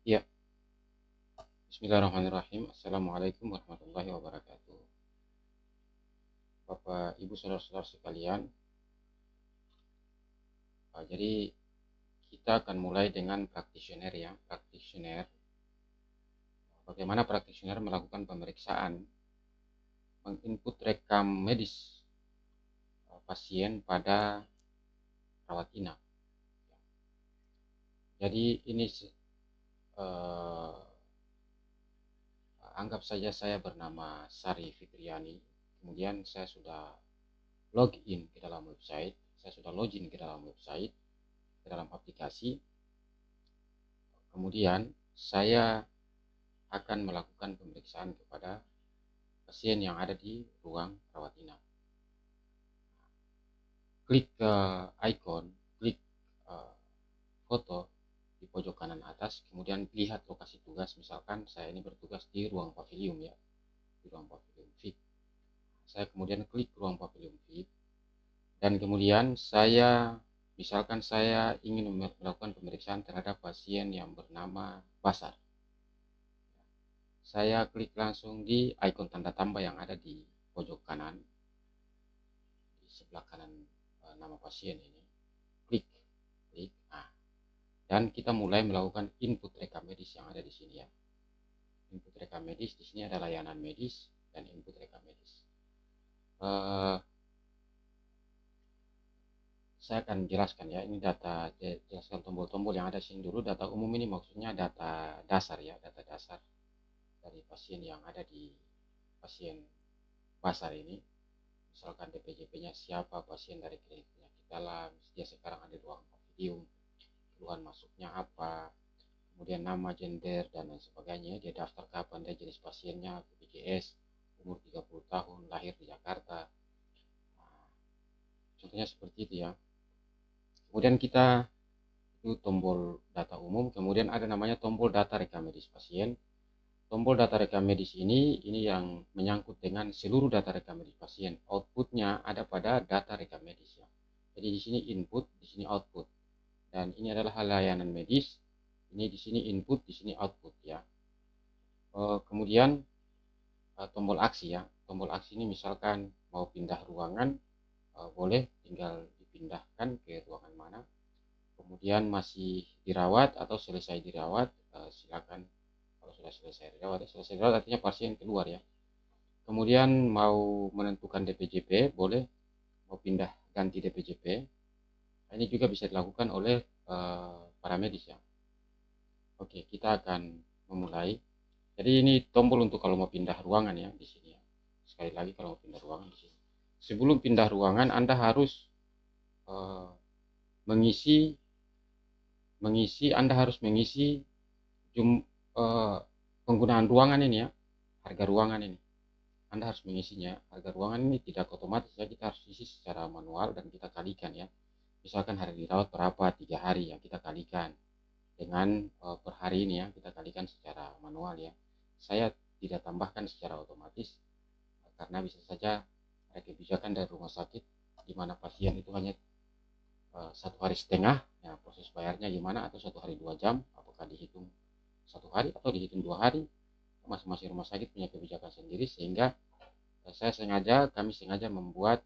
Ya, Bismillahirrahmanirrahim. Assalamualaikum warahmatullahi wabarakatuh. Bapak, Ibu, saudara-saudara sekalian, jadi kita akan mulai dengan praktisioner ya. Praktisioner, bagaimana praktisioner melakukan pemeriksaan, menginput rekam medis pasien pada rawat inap. Jadi ini eh, anggap saja saya bernama Sari Fitriani. Kemudian saya sudah login ke dalam website, saya sudah login ke dalam website, ke dalam aplikasi. Kemudian saya akan melakukan pemeriksaan kepada pasien yang ada di ruang rawat inap. Klik ke icon, klik uh, foto di pojok kanan atas, kemudian lihat lokasi tugas. Misalkan saya ini bertugas di ruang pavilium ya, di ruang pavilium VIP. Saya kemudian klik ruang pavilium VIP dan kemudian misalkan saya ingin melakukan pemeriksaan terhadap pasien yang bernama Basar. Saya klik langsung di ikon tanda tambah yang ada di pojok kanan, di sebelah kanan nama pasien ini. Klik, klik. Nah, dan kita mulai melakukan input rekam medis yang ada di sini ya. Input rekam medis di sini ada layanan medis dan input rekam medis. Saya akan jelaskan ya, ini jelaskan tombol-tombol yang ada sini dulu. Data umum ini maksudnya data dasar ya, data dasar dari pasien yang ada di pasien Basar ini. Misalkan DPJP-nya siapa, pasien dari klinik penyakit dalam, dia sekarang ada di ruang pavilium, keluhan masuknya apa, kemudian nama, gender, dan lain sebagainya. Dia daftar kapan, dia jenis pasiennya, BPJS, umur 30 tahun, lahir di Jakarta. Nah, contohnya seperti itu ya. Kemudian kita itu tombol data umum, kemudian ada namanya tombol data rekam medis pasien. Tombol data rekam medis ini yang menyangkut dengan seluruh data rekam medis pasien. Outputnya ada pada data rekam medis ya. Jadi di sini input, di sini output. Dan ini adalah layanan medis. Ini di sini input, di sini output ya. Kemudian tombol aksi ya. Tombol aksi ini misalkan mau pindah ruangan, boleh tinggal dipindahkan ke ruangan mana. Kemudian masih dirawat atau selesai dirawat, silakan. Kalau sudah selesai dirawat, selesai dirawat artinya pasien keluar ya. Kemudian mau menentukan DPJP, boleh mau pindah ganti DPJP. Ini juga bisa dilakukan oleh para medis ya. Oke, kita akan memulai. Jadi ini tombol untuk kalau mau pindah ruangan ya di sini ya. Sekali lagi kalau mau pindah ruangan di sini. Sebelum pindah ruangan Anda harus uh, mengisi Anda harus mengisi jum, uh, penggunaan ruangan ini ya, harga ruangan ini. Anda harus mengisinya. Harga ruangan ini tidak otomatis ya, kita harus isi secara manual dan kita kalikan ya. Misalkan hari dirawat berapa, 3 hari ya, kita kalikan dengan per hari ini ya, kita kalikan secara manual ya. Saya tidak tambahkan secara otomatis karena bisa saja ada kebijakan dari rumah sakit di mana pasien itu hanya 1,5 hari ya, proses bayarnya gimana, atau 1 hari 2 jam, apakah dihitung 1 hari atau dihitung 2 hari. Masing-masing rumah sakit punya kebijakan sendiri, sehingga kami sengaja membuat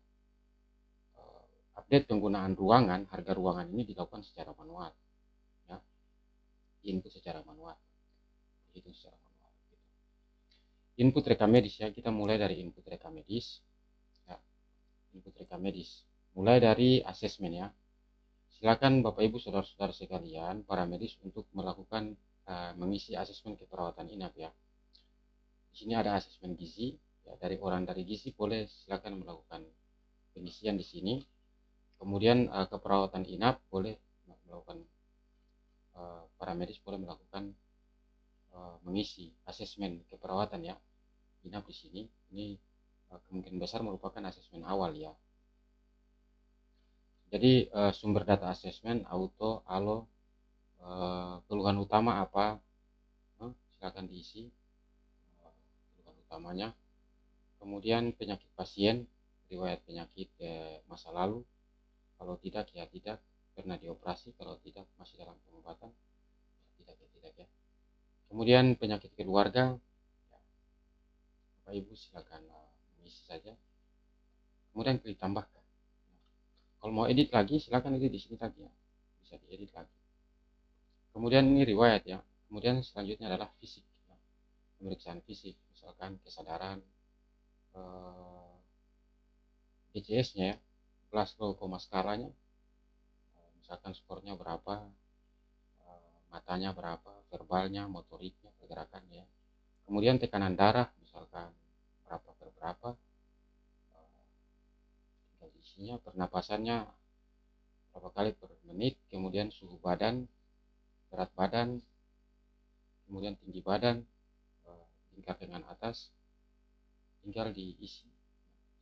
update penggunaan ruangan, harga ruangan ini dilakukan secara manual ya, input secara manual, itu secara manual gitu. Input rekam medis ya, kita mulai dari input rekam medis ya. Input rekam medis mulai dari asesmen ya. Silakan Bapak Ibu saudara-saudara sekalian, para medis untuk melakukan mengisi asesmen keperawatan inap ya. Di sini ada asesmen gizi ya, dari gizi boleh silakan melakukan pengisian di sini. Kemudian keperawatan inap boleh melakukan, para medis boleh melakukan mengisi asesmen keperawatan ya inap di sini. Ini kemungkinan besar merupakan asesmen awal ya. Jadi sumber data asesmen auto, alo, keluhan utama apa, silakan diisi keluhan utamanya. Kemudian penyakit pasien, riwayat penyakit masa lalu, kalau tidak ya tidak, pernah dioperasi, kalau tidak masih dalam pengobatan, tidak ya tidak ya. Kemudian penyakit keluarga, ya, Bapak Ibu silakan mengisi saja. Kemudian klik tambahkan. Kalau mau edit lagi, silakan edit di sini lagi ya, bisa diedit lagi. Kemudian ini riwayat ya. Kemudian selanjutnya adalah fisik, ya. Pemeriksaan fisik, misalkan kesadaran, BCS-nya ya, Glasgow Coma skalanya, misalkan skornya berapa, matanya berapa, verbalnya, motoriknya, pergerakannya. Kemudian tekanan darah, misalkan berapa per berapa, isinya, pernapasannya berapa kali per menit, kemudian suhu badan, berat badan, kemudian tinggi badan, tingkat dengan atas, tinggal diisi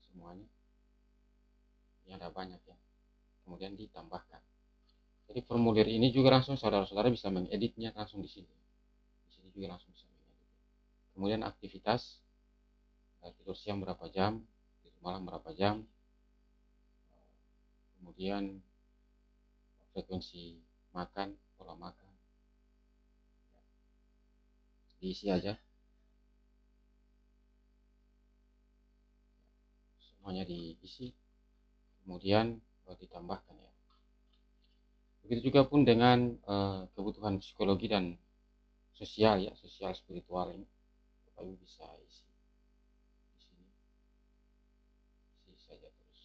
semuanya. Ini ada banyak ya. Kemudian ditambahkan. Jadi formulir ini juga langsung saudara-saudara bisa mengeditnya langsung di sini. Di sini juga langsung bisa mengedit. Kemudian aktivitas, tidur siang berapa jam, tidur malam berapa jam, kemudian frekuensi makan, pola makan, diisi aja semuanya, diisi kemudian ditambahkan ya. Begitu juga pun dengan kebutuhan psikologi dan sosial ya, sosial spiritual ini Bapak Ibu bisa isi di sini, isi saja terus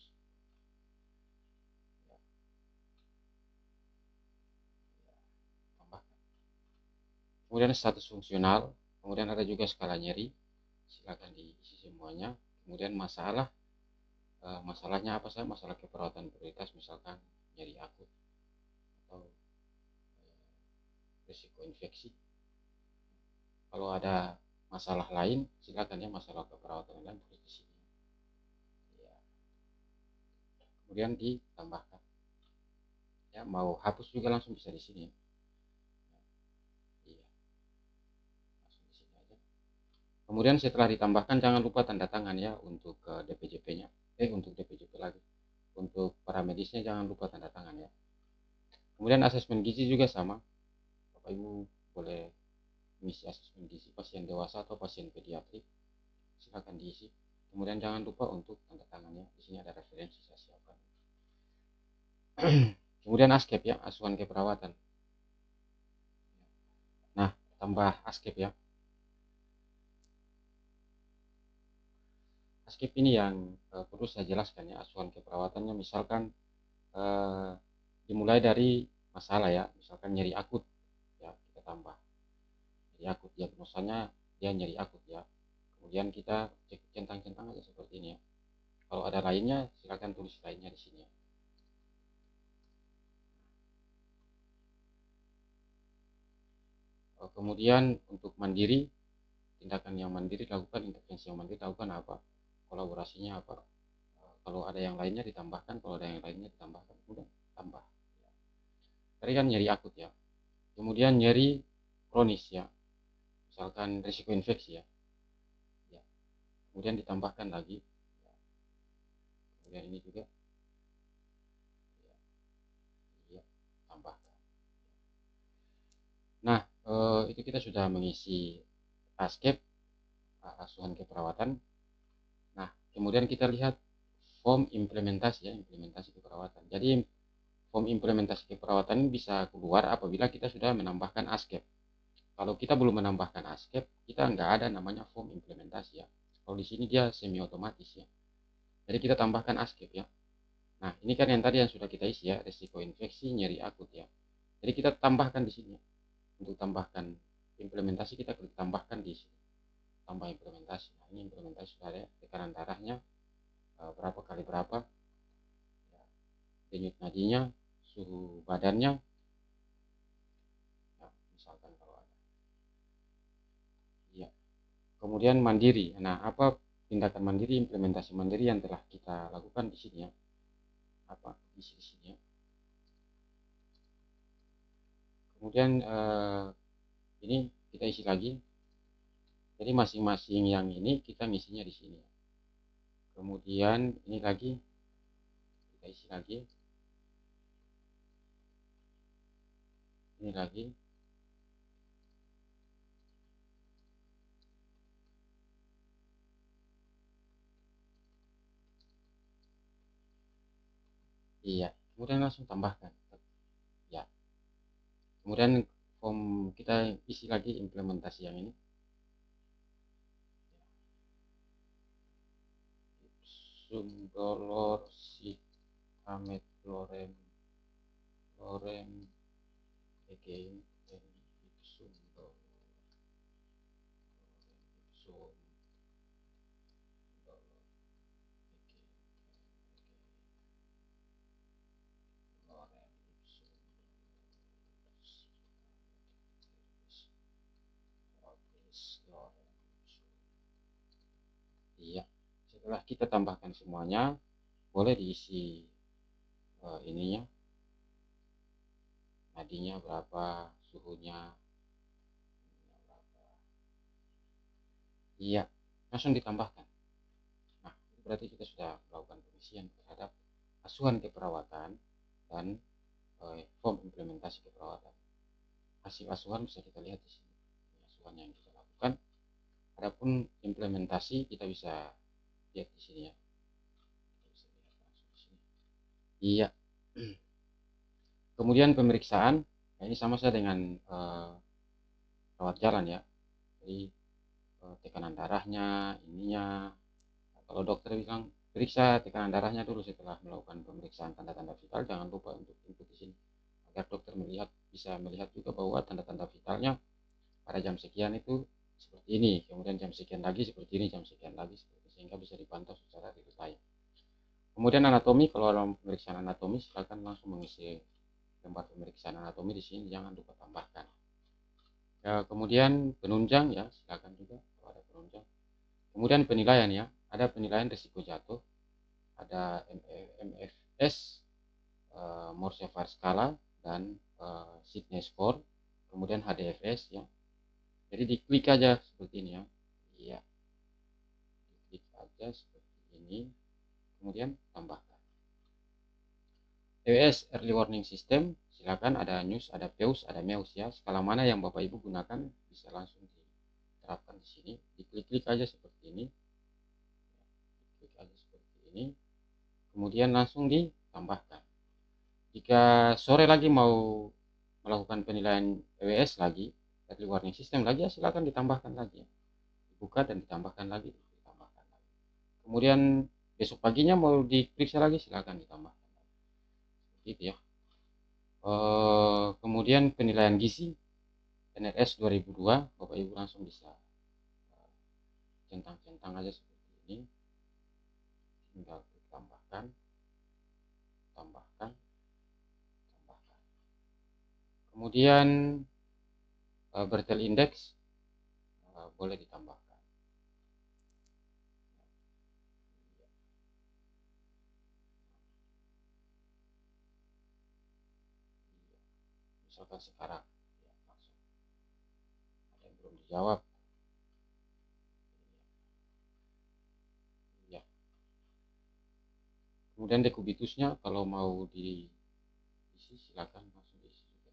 ya, tambahkan. Kemudian status fungsional, kemudian ada juga skala nyeri, silakan diisi semuanya. Kemudian masalah, masalahnya apa saja, masalah keperawatan prioritas, misalkan nyeri akut atau risiko infeksi. Kalau ada masalah lain, silakan ya, masalah keperawatan lain tulis di sini. Ya. Kemudian ditambahkan. Ya, mau hapus juga langsung bisa di sini. Iya. Langsung di sini aja. Kemudian setelah ditambahkan jangan lupa tanda tangan ya untuk DPJP-nya. Untuk DPJP lagi. Untuk para medisnya jangan lupa tanda tangan ya. Kemudian asesmen gizi juga sama. Bapak Ibu boleh mengisi asesmen gizi pasien dewasa atau pasien pediatrik. Silakan diisi. Kemudian jangan lupa untuk tanda tangannya. Di sini ada referensi saya siapkan. Kemudian ASKEP ya, asuhan keperawatan. Nah, tambah ASKEP ya. ASKEP ini yang perlu saya jelaskan ya, asuhan keperawatannya. Misalkan dimulai dari masalah ya, misalkan nyeri akut ya, kita tambah nyeri akut, diagnosanya dia nyeri akut ya. Kemudian kita cek centang-centang aja seperti ini ya. Kalau ada lainnya silakan tulis lainnya di sini ya. Kemudian untuk mandiri, tindakan yang mandiri lakukan, intervensi yang mandiri lakukan apa, kolaborasinya apa. Kalau ada yang lainnya ditambahkan, kalau ada yang lainnya ditambahkan, udah tambah. Tadi kan nyeri akut ya. Kemudian nyeri kronis ya, misalkan risiko infeksi ya. Ya. Kemudian ditambahkan lagi. Ya. Kemudian ini juga. Ya. Ya. Tambahkan. Nah, itu kita sudah mengisi ASKEP, asuhan keperawatan. Nah, kemudian kita lihat form implementasi ya, implementasi keperawatan. Jadi form implementasi keperawatan ini bisa keluar apabila kita sudah menambahkan ASKEP. Kalau kita belum menambahkan ASKEP, kita nggak ada namanya form implementasi ya. Kalau di sini dia semi otomatis ya. Jadi kita tambahkan ASKEP ya. Nah, ini kan yang tadi yang sudah kita isi ya, risiko infeksi, nyeri akut ya. Jadi kita tambahkan di sini. Untuk tambahkan implementasi kita klik tambahkan di sini. Tambah implementasi. Nah, ini implementasi sudah ada, tekanan darahnya berapa kali berapa, ya, denyut nadinya, suhu badannya, ya, misalkan kalau ada. Ya. Kemudian mandiri. Nah, apa tindakan mandiri, implementasi mandiri yang telah kita lakukan di sini ya. Apa isi di sini ya. Kemudian ini kita isi lagi. Jadi masing-masing yang ini kita ngisinya di sini. Kemudian ini lagi kita isi lagi. Ini lagi. Iya, kemudian langsung tambahkan. Ya, kemudian form kita isi lagi implementasi yang ini. Ipsum dolor si amet lorem lorem again ipsum dolor ipsum dolor again lorem ipsum dolor si amet lorem ipsum. Iya, setelah kita tambahkan semuanya, boleh diisi ininya, nadinya berapa, suhunya berapa. Iya, langsung ditambahkan. Nah, berarti kita sudah melakukan pengisian terhadap asuhan keperawatan dan form implementasi keperawatan. Hasil asuhan bisa kita lihat di sini. Ini asuhan yang kita lakukan. Adapun implementasi kita bisa lihat di sini ya. Kita bisa lihat langsung di sini. Iya. Kemudian pemeriksaan, nah ini sama saja dengan rawat jalan ya. Jadi tekanan darahnya, ininya. Kalau dokter bilang periksa tekanan darahnya dulu setelah melakukan pemeriksaan tanda-tanda vital, jangan lupa untuk input di sini agar dokter bisa melihat juga bahwa tanda-tanda vitalnya pada jam sekian itu seperti ini, kemudian jam sekian lagi seperti ini, jam sekian lagi seperti ini, sehingga bisa dipantau secara real time. Kemudian anatomi, kalau dalam pemeriksaan anatomi silakan langsung mengisi lembar pemeriksaan anatomi di sini, jangan lupa tambahkan. Ya, kemudian penunjang ya, silakan juga kalau ada penunjang. Kemudian penilaian ya, ada penilaian risiko jatuh, ada MFS, Morse VAR skala, dan Sydney score, kemudian HDFS ya. Jadi diklik aja seperti ini ya. Iya, diklik aja seperti ini, kemudian tambahkan. TWS Early Warning System, silakan ada news, ada PEUS, ada MEUS ya. Skala mana yang Bapak Ibu gunakan bisa langsung diterapkan di sini. Diklik-klik aja seperti ini. Klik aja seperti ini. Kemudian langsung ditambahkan. Jika sore lagi mau melakukan penilaian EWS lagi, early warning system lagi ya, silakan ditambahkan lagi. Dibuka dan ditambahkan lagi, ditambahkan lagi. Kemudian besok paginya mau diperiksa lagi, silakan ditambahkan lagi. Gitu ya. Kemudian penilaian gizi NRS 2002, Bapak Ibu langsung bisa centang-centang aja seperti ini. Tinggal ditambahkan, tambahkan, tambahkan. Kemudian Bertel index boleh ditambahkan. Misalkan sekarang ya, langsung ada yang belum dijawab ya. Kemudian dekubitusnya kalau mau diisi silakan langsung diisi juga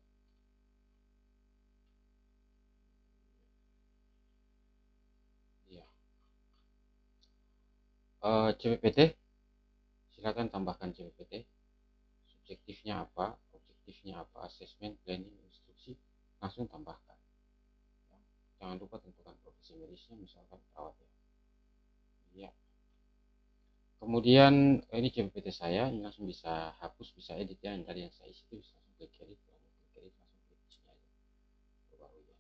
ya. CPPT silakan tambahkan CPPT, subjektifnya apa, objektifnya apa, assessment, planning, instruksi, langsung tambahkan ya. Jangan lupa tentukan profesi medisnya, misalkan perawat ya. Ya, kemudian ini CPPT saya, ini langsung bisa hapus, bisa edit ya. Yang tadi yang saya isi itu bisa langsung klik edit, langsung klik edit, langsung klik di sini aja. Baru ya.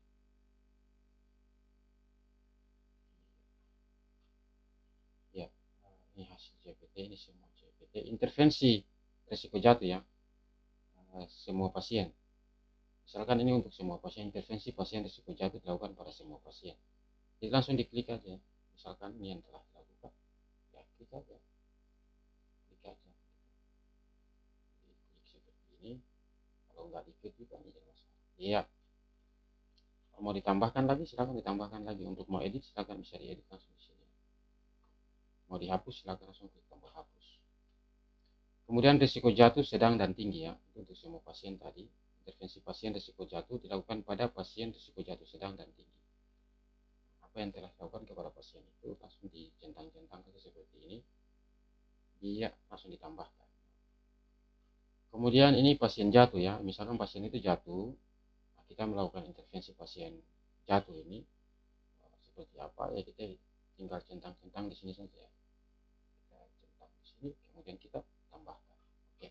Ya, ini hasil CPT, ini semua CPT. Intervensi resiko jatuh ya, semua pasien. Misalkan ini untuk semua pasien, intervensi pasien risiko jatuh dilakukan pada semua pasien. Jadi langsung diklik aja. Misalkan ini yang telah dilakukan, ya klik aja, klik aja. Diklik seperti ini. Kalau nggak diklik juga ini jadi masalah. Iya. Kalau mau ditambahkan lagi, silakan ditambahkan lagi. Untuk mau edit, silakan bisa diedit langsung di sini. Mau dihapus, silakan langsung klik tombol hapus. Kemudian risiko jatuh sedang dan tinggi ya, itu untuk semua pasien tadi. Intervensi pasien risiko jatuh dilakukan pada pasien risiko jatuh sedang dan tinggi. Apa yang telah dilakukan kepada pasien itu langsung dicentang-centang seperti ini. Dia langsung ditambahkan. Kemudian ini pasien jatuh ya, misalkan pasien itu jatuh, nah, kita melakukan intervensi pasien jatuh ini seperti apa ya, kita tinggal centang-centang di sini saja ya. Kita centang di sini, kemudian kita tambahkan. Oke.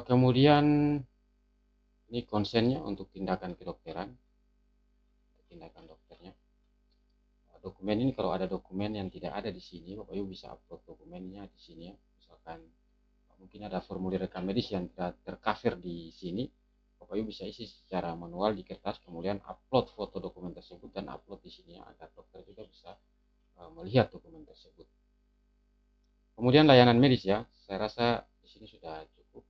Kemudian ini konsennya untuk tindakan kedokteran, tindakan dokternya. Dokumen ini kalau ada dokumen yang tidak ada di sini, Bapak Ibu bisa upload dokumennya di sini ya. Misalkan mungkin ada formulir rekam medis yang tidak tercover di sini, Bapak Ibu bisa isi secara manual di kertas, kemudian upload foto dokumen tersebut dan upload di sini ya, agar dokter juga bisa melihat dokumen tersebut. Kemudian layanan medis ya, saya rasa di sini sudah cukup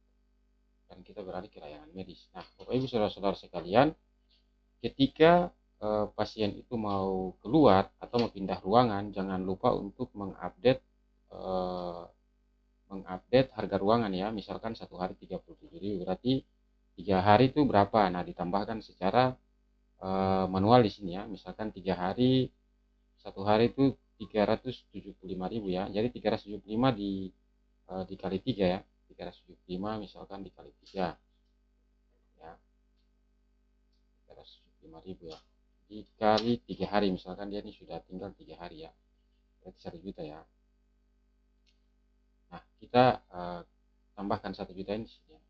dan kita beralih ke layanan medis. Nah, Bapak Ibu saudara-saudara sekalian, ketika pasien itu mau keluar atau mau pindah ruangan, jangan lupa untuk mengupdate harga ruangan ya. Misalkan satu hari 37.000, berarti 3 hari itu berapa? Nah, ditambahkan secara manual di sini ya. Misalkan 3 hari, satu hari itu 375.000 ya. Jadi 375 dikali 3 ya. 375 misalkan dikali 3 ya. 375.000 ya. Dikali 3 hari, misalkan dia ini sudah tinggal 3 hari ya. Berarti 1 juta ya. Nah, kita tambahkan 1 juta ini di sini ya.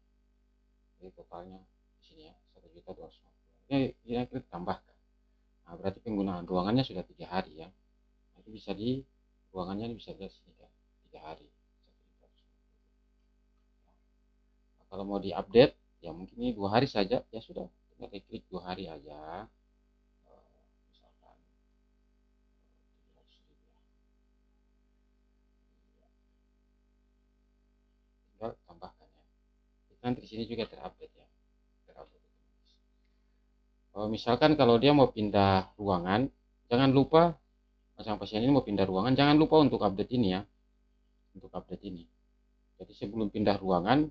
Jadi totalnya di sini ya, 1.250.000. Ini kita tambahkan. Nah, berarti penggunaan ruangannya sudah 3 hari ya. Nah, itu bisa di ruangannya ini bisa lihat sini ya, 3 hari. Nah, kalau mau diupdate ya mungkin ini 2 hari saja ya, sudah tinggal klik 2 hari aja. Misalkan 700.000 ya. Tinggal tambahkan ya. Nanti di sini juga terupdate ya. Terupdate. Misalkan kalau dia mau pindah ruangan, jangan lupa, pasang pasien ini mau pindah ruangan, jangan lupa untuk update ini ya, untuk update ini. Jadi sebelum pindah ruangan,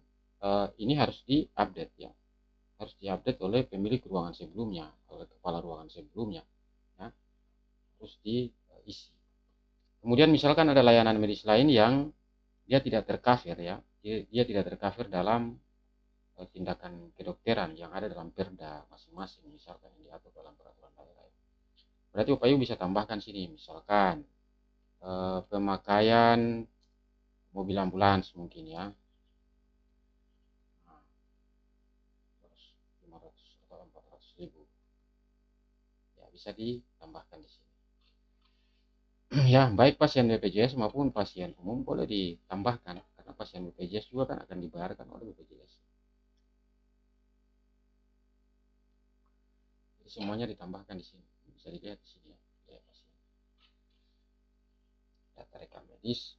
ini harus diupdate ya, harus diupdate oleh pemilik ruangan sebelumnya, oleh kepala ruangan sebelumnya ya, harus diisi. Kemudian misalkan ada layanan medis lain yang dia tidak tercover ya, dia tidak tercover dalam tindakan kedokteran yang ada dalam perda masing-masing, misalkan yang diatur dalam peraturan daerah. Berarti Bapak Ibu bisa tambahkan sini, misalkan pemakaian mobil ambulans mungkin ya, 500 atau 400.000 ya, bisa ditambahkan di sini. Ya, baik pasien BPJS maupun pasien umum boleh ditambahkan, karena pasien BPJS juga kan akan dibayarkan oleh BPJS. Jadi semuanya ditambahkan di sini, bisa dilihat di sini ya, ya pasien. Data rekam medis.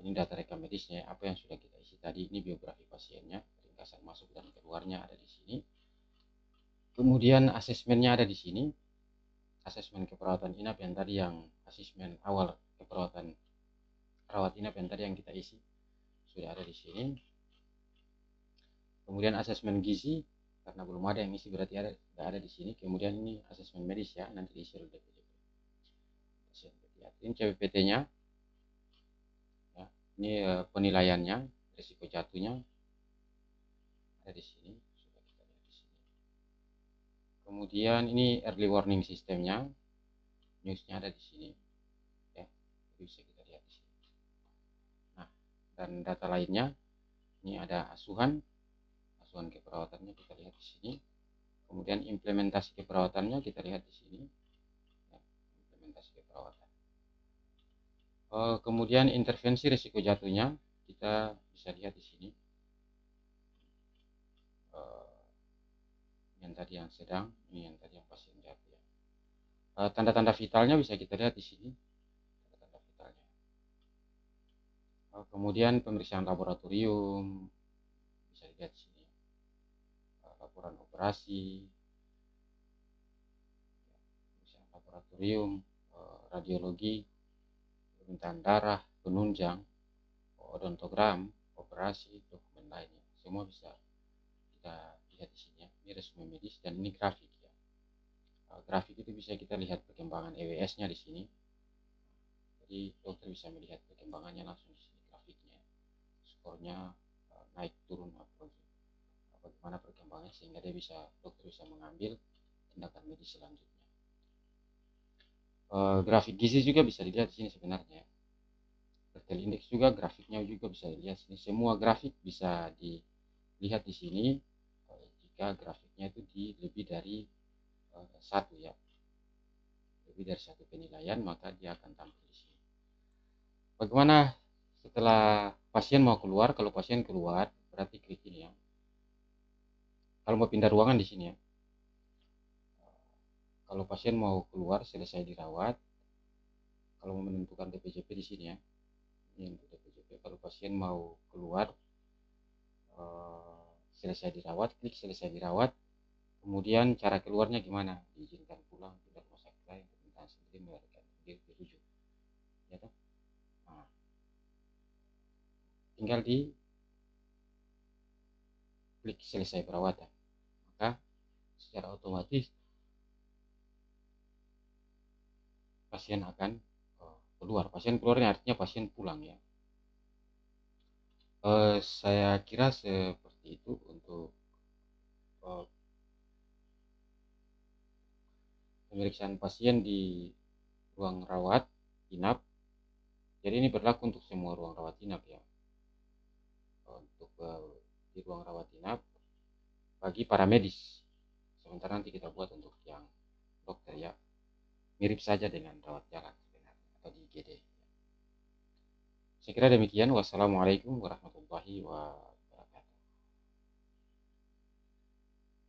Ini data rekam medisnya, apa yang sudah kita isi tadi. Ini biografi pasiennya, ringkasan masuk dan keluarnya ada di sini. Kemudian asesmennya ada di sini, asesmen keperawatan inap yang tadi, yang asesmen awal keperawatan rawat inap yang tadi yang kita isi sudah ada di sini. Kemudian asesmen gizi, karena belum ada yang isi berarti tidak ada di sini. Kemudian ini asesmen medis ya, nanti diisi oleh DPJP. Ini CPPT-nya ya. Ini penilaiannya, risiko jatuhnya ada di sini, sudah kita lihat di sini. Kemudian ini early warning sistemnya, newsnya ada di sini ya, bisa kita lihat di sini. Nah, dan data lainnya ini ada asuhan keperawatannya kita lihat di sini. Kemudian implementasi keperawatannya kita lihat di sini ya, implementasi keperawatan. Kemudian intervensi risiko jatuhnya kita bisa lihat di sini. Yang tadi yang sedang, ini yang tadi yang pasien jatuh ya. Tanda-tanda vitalnya bisa kita lihat di sini, tanda-tanda vitalnya. Kemudian pemeriksaan laboratorium bisa dilihat di sini. Laporan operasi, pemeriksaan laboratorium, radiologi, permintaan darah, penunjang, odontogram, operasi, dokumen lainnya, semua bisa kita lihat di sini ya. Ini resume medis dan ini grafik ya. Grafik itu bisa kita lihat perkembangan EWS-nya di sini. Jadi dokter bisa melihat perkembangannya langsung di sini. skornya naik turun atau bagaimana perkembangannya, sehingga dokter bisa mengambil tindakan medis selanjutnya. Grafik gizi juga bisa dilihat di sini sebenarnya. Fertile index juga grafiknya juga bisa dilihat sini. Semua grafik bisa dilihat di sini jika grafiknya itu lebih dari satu ya, lebih dari satu penilaian, maka dia akan tampil di sini. Bagaimana setelah pasien mau keluar? Kalau pasien keluar berarti klik ini ya. Kalau mau pindah ruangan di sini ya. Kalau pasien mau keluar selesai dirawat, kalau mau menentukan DPJP di sini ya. Ini untuk DPJP. Kalau pasien mau keluar selesai dirawat, klik selesai dirawat. Kemudian cara keluarnya gimana? Diizinkan pulang, tidak rumah sakit lain, permintaan sendiri, melarikan diri, dirujuk. Ya toh? Nah, tinggal di klik selesai perawatan. Maka secara otomatis pasien akan keluar. Pasien keluarnya artinya pasien pulang ya. Saya kira seperti itu untuk pemeriksaan pasien di ruang rawat inap. Jadi ini berlaku untuk semua ruang rawat inap ya. Untuk di ruang rawat inap bagi para medis. Sementara nanti kita buat untuk yang dokter ya. Mirip saja dengan rawat jalan sebenarnya atau di IGD. Saya kira demikian. Wassalamualaikum warahmatullahi wabarakatuh.